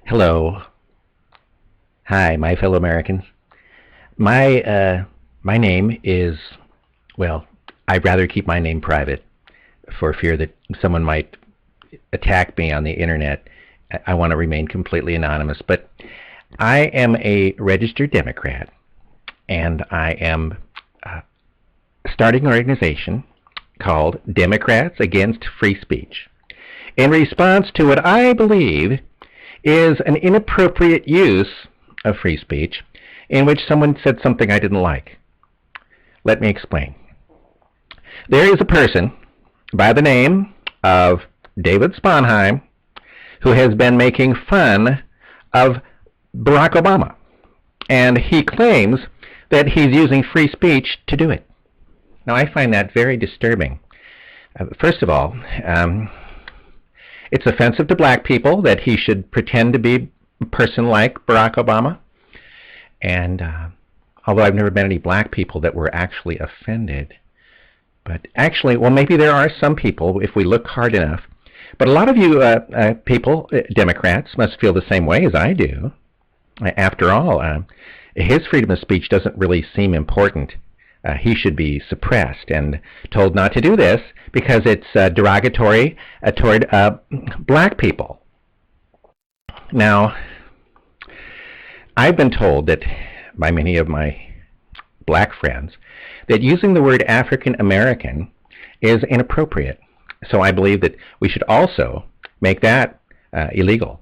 Hello. Hi, my fellow Americans. My name is, well, I'd rather keep my name private for fear that someone might attack me on the internet. I want to remain completely anonymous, but I am a registered Democrat, and I am starting an organization called Democrats Against Free Speech in response to what I believe is an inappropriate use of free speech in which someone said something I didn't like. Let me explain. There is a person by the name of David Sponheim who has been making fun of Barack Obama, and he claims that he's using free speech to do it. Now, I find that very disturbing. First of all, it's offensive to black people that he should pretend to be a person like Barack Obama. And although I've never met any black people that were actually offended, but actually, well, maybe there are some people if we look hard enough. But a lot of you people, Democrats, must feel the same way as I do. After all, his freedom of speech doesn't really seem important. He should be suppressed and told not to do this because it's derogatory toward black people. Now, I've been told that by many of my black friends that using the word African American is inappropriate. So I believe that we should also make that illegal,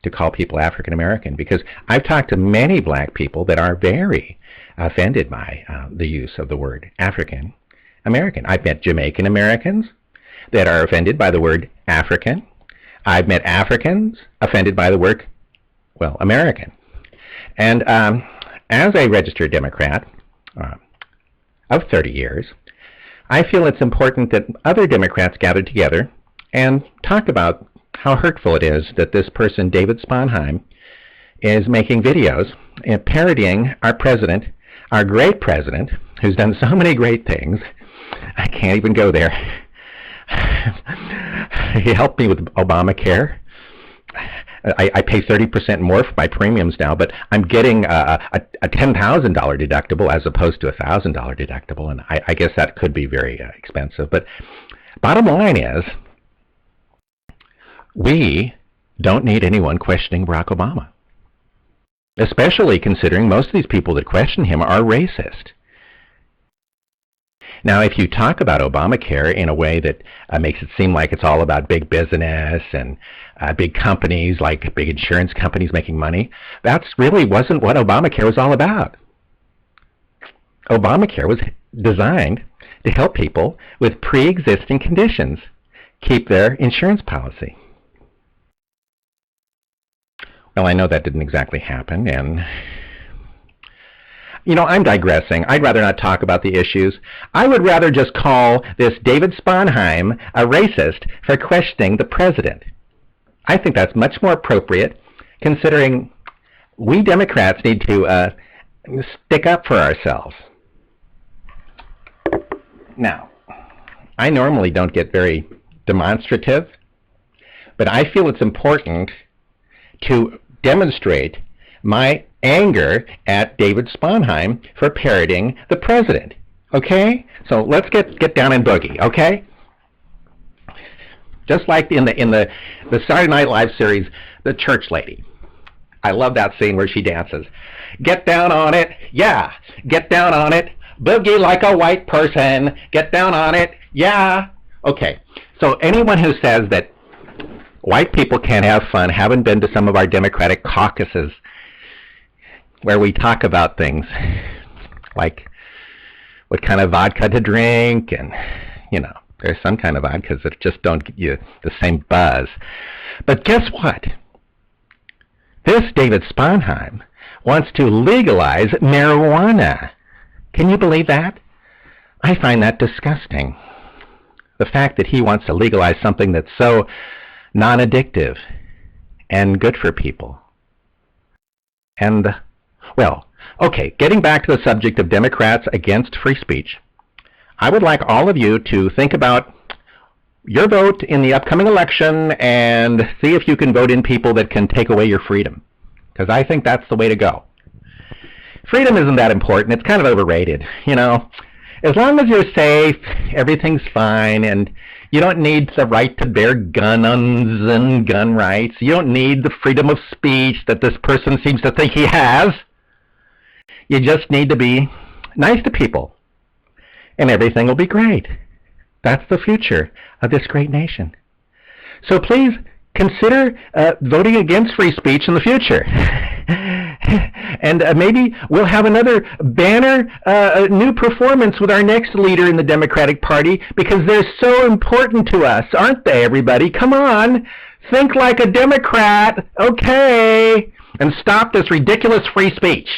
to call people African American, because I've talked to many black people that are very offended by the use of the word African American. I've met Jamaican Americans that are offended by the word African. I've met Africans offended by the word, well, American. And as a registered Democrat of 30 years, I feel it's important that other Democrats gather together and talk about how hurtful it is that this person, David Sponheim, is making videos and parodying our president, our great president, who's done so many great things. I can't even go there. He helped me with Obamacare. I pay 30% more for my premiums now, but I'm getting a $10,000 deductible as opposed to a $1,000 deductible, and I guess that could be very expensive. But bottom line is, we don't need anyone questioning Barack Obama, especially considering most of these people that question him are racist. Now, if you talk about Obamacare in a way that makes it seem like it's all about big business and big companies, like big insurance companies making money, that really wasn't what Obamacare was all about. Obamacare was designed to help people with pre-existing conditions keep their insurance policy. Well, I know that didn't exactly happen, and I'm digressing. I'd rather not talk about the issues. I would rather just call this David Sponheim a racist for questioning the president. I think that's much more appropriate, considering we Democrats need to stick up for ourselves. Now, I normally don't get very demonstrative, but I feel it's important to demonstrate my anger at David Sponheim for parodying the president. Okay? So let's get down and boogie, okay? Just like in the Saturday Night Live series, The Church Lady. I love that scene where she dances. Get down on it, yeah. Get down on it. Boogie like a white person. Get down on it, yeah. Okay. So anyone who says that white people can't have fun haven't been to some of our Democratic caucuses where we talk about things like what kind of vodka to drink, and there's some kind of vodkas that just don't give you the same buzz. But guess what? This David Sponheim wants to legalize marijuana. Can you believe that? I find that disgusting. The fact that he wants to legalize something that's so non-addictive and good for people. And, well, okay, getting back to the subject of Democrats against free speech, I would like all of you to think about your vote in the upcoming election and see if you can vote in people that can take away your freedom. Because I think that's the way to go. Freedom isn't that important. It's kind of overrated. You know, as long as you're safe, everything's fine, and you don't need the right to bear guns and gun rights. You don't need the freedom of speech that this person seems to think he has. You just need to be nice to people, and everything will be great. That's the future of this great nation. So please consider voting against free speech in the future. And maybe we'll have another banner new performance with our next leader in the Democratic Party, because they're so important to us, aren't they, everybody? Come on, think like a Democrat, okay, and stop this ridiculous free speech.